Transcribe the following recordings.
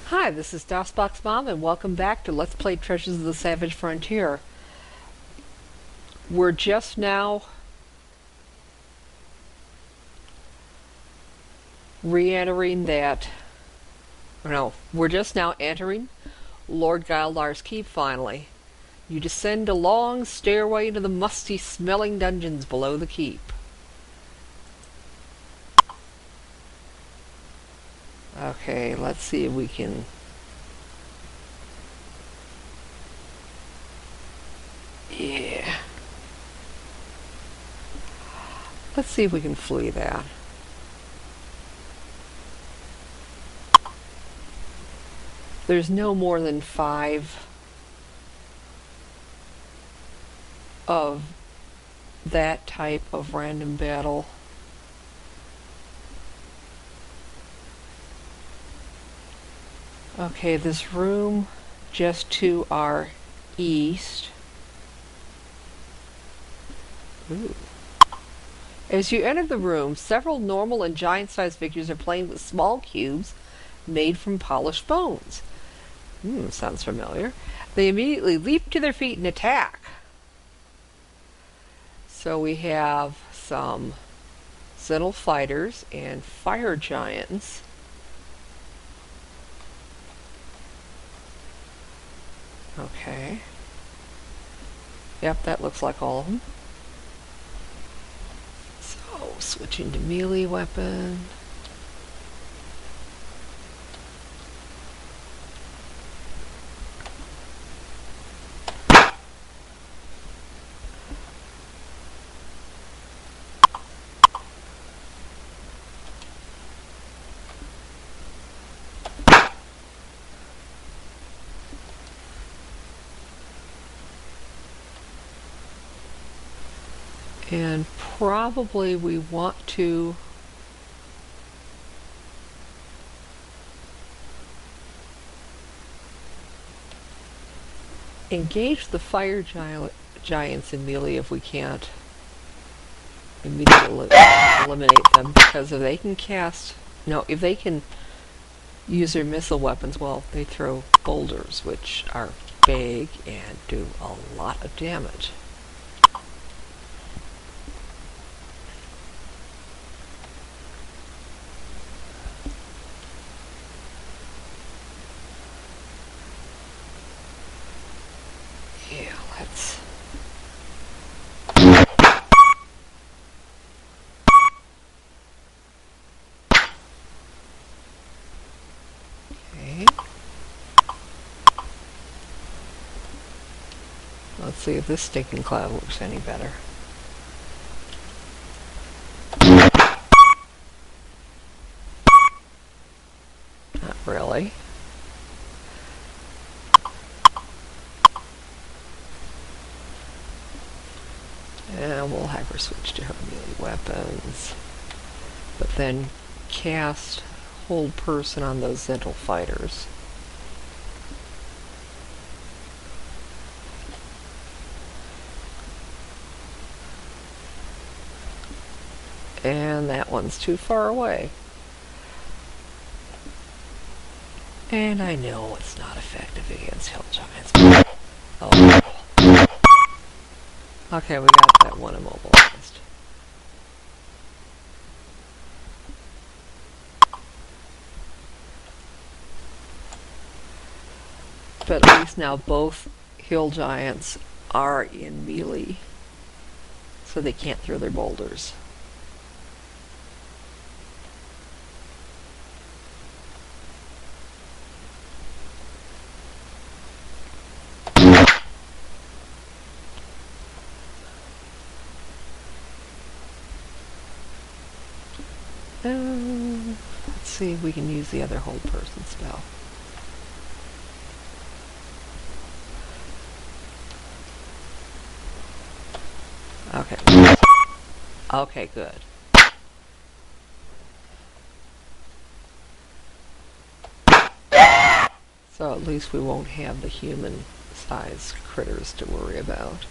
Hi, this is DOSBox Mom, and welcome back to Let's Play Treasures of the Savage Frontier. We're just now re-entering that... No, we're just now entering Lord Geildarr's keep, finally. You descend a long stairway into the musty-smelling dungeons below the keep. Okay, let's see if we can... Yeah. Let's see if we can flee that. There's no more than 5 of that type of random battle. Okay, this room just to our east. Ooh. As you enter the room, several normal and giant-sized figures are playing with small cubes made from polished bones. Sounds familiar. They immediately leap to their feet and attack. So we have some Sentinel fighters and fire giants. Okay. Yep, that looks like all of them. So, switching to melee weapon. And probably we want to engage the fire giants in melee if we can't immediately eliminate them, because if they can if they can use their missile weapons, well, they throw boulders, which are big and do a lot of damage. Yeah, let's... Okay. Let's see if this stinking cloud looks any better. Not really. And we'll have her switch to her melee weapons. But then cast hold person on those Sentinel fighters. And that one's too far away. And I know it's not effective against hill giants. Oh. Okay, we got that one immobilized. But at least now both hill giants are in melee, so they can't throw their boulders. Let's see if we can use the other hold person spell. Okay. Okay, good. So at least we won't have the human-sized critters to worry about.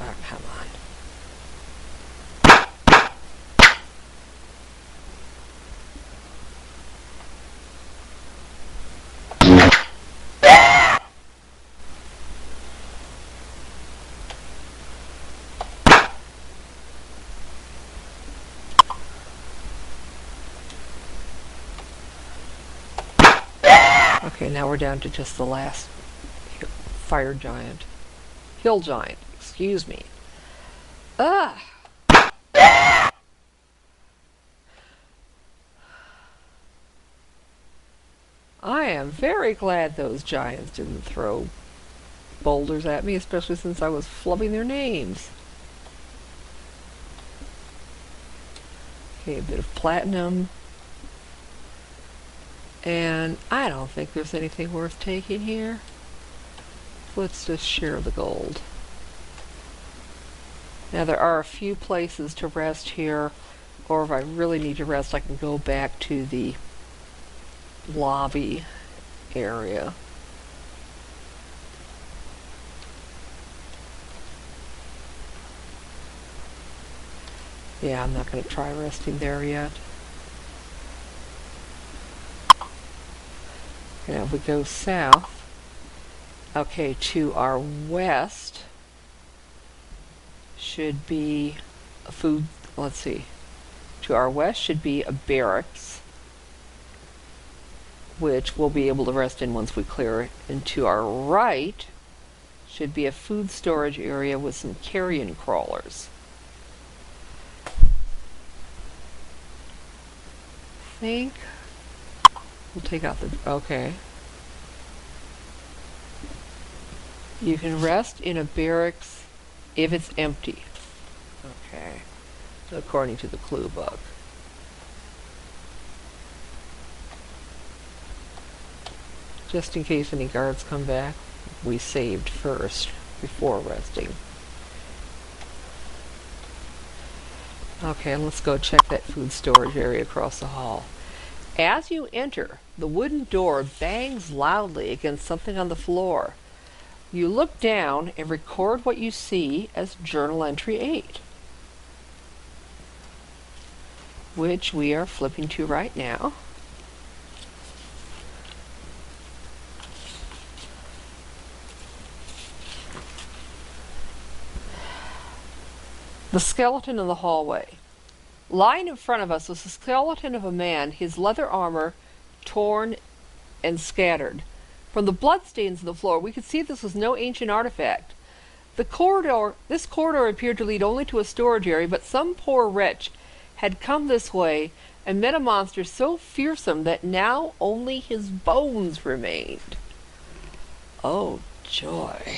Oh, come on. Okay, now we're down to just the last fire giant. Hill giant, excuse me. Ugh! I am very glad those giants didn't throw boulders at me, especially since I was flubbing their names. Okay, a bit of platinum. And I don't think there's anything worth taking here. Let's just share the gold. Now there are a few places to rest here, or if I really need to rest, I can go back to the lobby area. Yeah, I'm not going to try resting there yet. Now if we go south, okay, to our west should be a food, let's see, to our west should be a barracks, which we'll be able to rest in once we clear it. And to our right should be a food storage area with some carrion crawlers. I think we'll take out the, okay. You can rest in a barracks if it's empty. Okay, according to the clue book. Just in case any guards come back, we saved first before resting. Okay, let's go check that food storage area across the hall. As you enter, the wooden door bangs loudly against something on the floor. You look down and record what you see as Journal Entry 8, which we are flipping to right now. The skeleton in the hallway. Lying in front of us was the skeleton of a man, his leather armor torn and scattered. From the bloodstains on the floor, we could see this was no ancient artifact. This corridor appeared to lead only to a storage area, but some poor wretch had come this way and met a monster so fearsome that now only his bones remained. Oh, joy.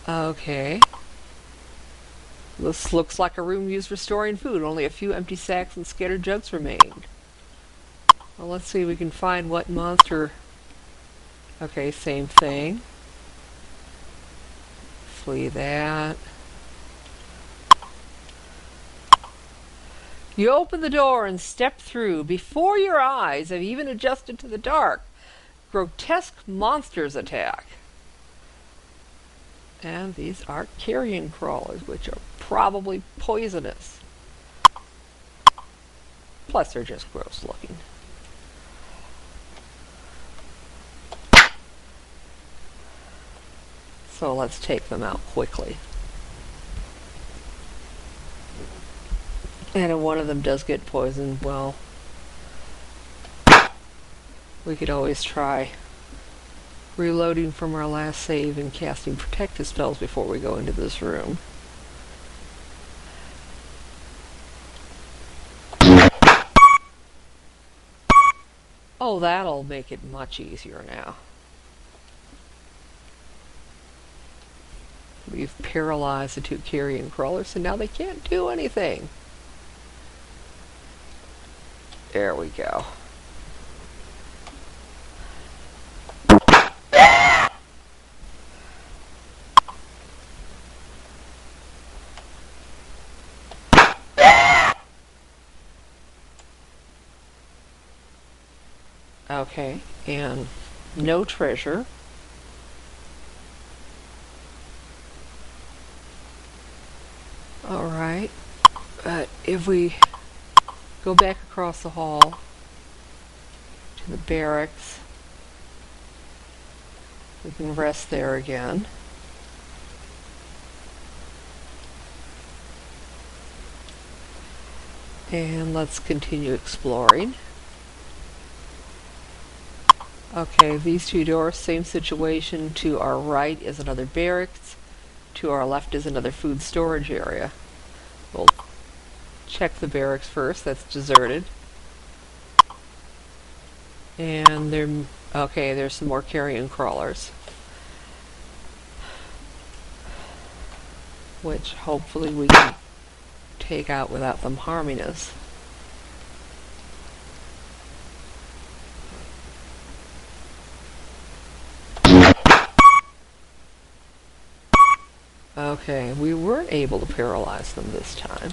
Okay. This looks like a room used for storing food. Only a few empty sacks and scattered jugs remained. Well, let's see if we can find what monster. Okay, same thing. Flee that. You open the door and step through. Before your eyes have even adjusted to the dark, grotesque monsters attack. And these are carrion crawlers, which are probably poisonous. Plus, they're just gross looking. So let's take them out quickly. And if one of them does get poisoned, well, we could always try reloading from our last save and casting protective spells before we go into this room. Oh, that'll make it much easier now. We've paralyzed the two carrion crawlers, so now they can't do anything. There we go. Okay, and no treasure. Alright, if we go back across the hall to the barracks, we can rest there again. And let's continue exploring. Okay, these two doors, same situation. To our right is another barracks. To our left is another food storage area. We'll check the barracks first. That's deserted. And there's some more carrion crawlers, which hopefully we can take out without them harming us. Okay, we weren't able to paralyze them this time.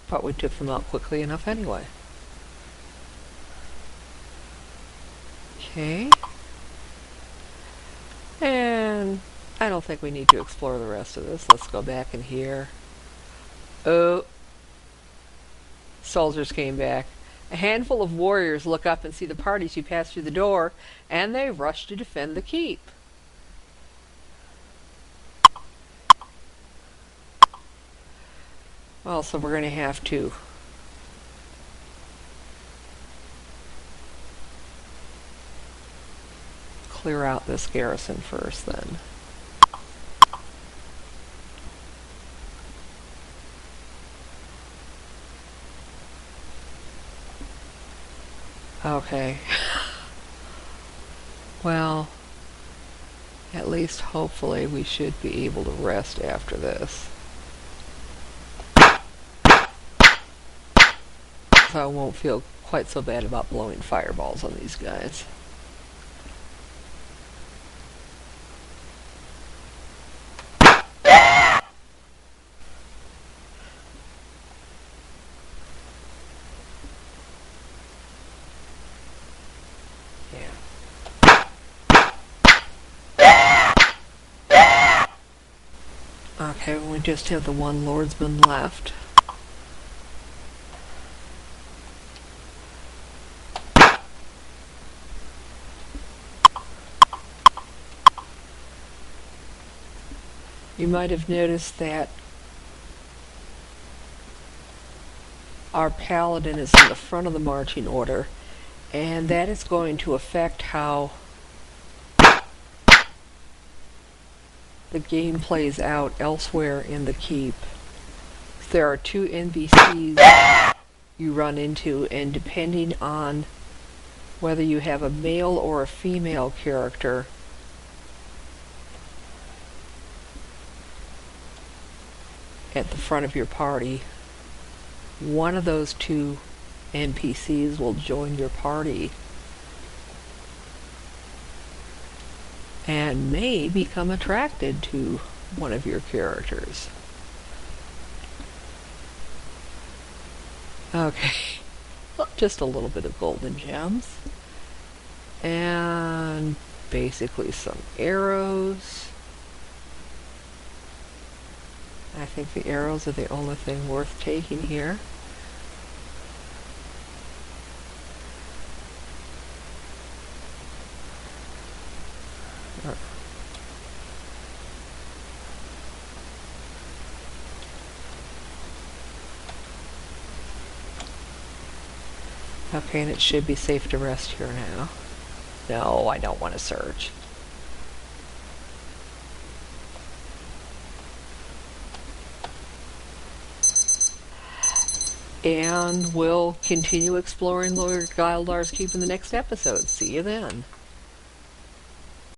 But we took them out quickly enough anyway. Okay. And I don't think we need to explore the rest of this. Let's go back in here. Oh. Soldiers came back. A handful of warriors look up and see the parties who pass through the door, and they rush to defend the keep. Well, so we're going to have to clear out this garrison first, then. Okay. Well, at least hopefully we should be able to rest after this. So I won't feel quite so bad about blowing fireballs on these guys. Okay, we just have the one lordsman left. You might have noticed that our paladin is in the front of the marching order, and that is going to affect how the game plays out elsewhere in the keep. There are 2 NPCs you run into, and depending on whether you have a male or a female character, at the front of your party, one of those 2 NPCs will join your party and may become attracted to one of your characters. Okay, just a little bit of golden gems and basically some arrows. I think the arrows are the only thing worth taking here. Okay, and it should be safe to rest here now. No, I don't want to search. And we'll continue exploring Lord Geildarr's keep in the next episode. See you then.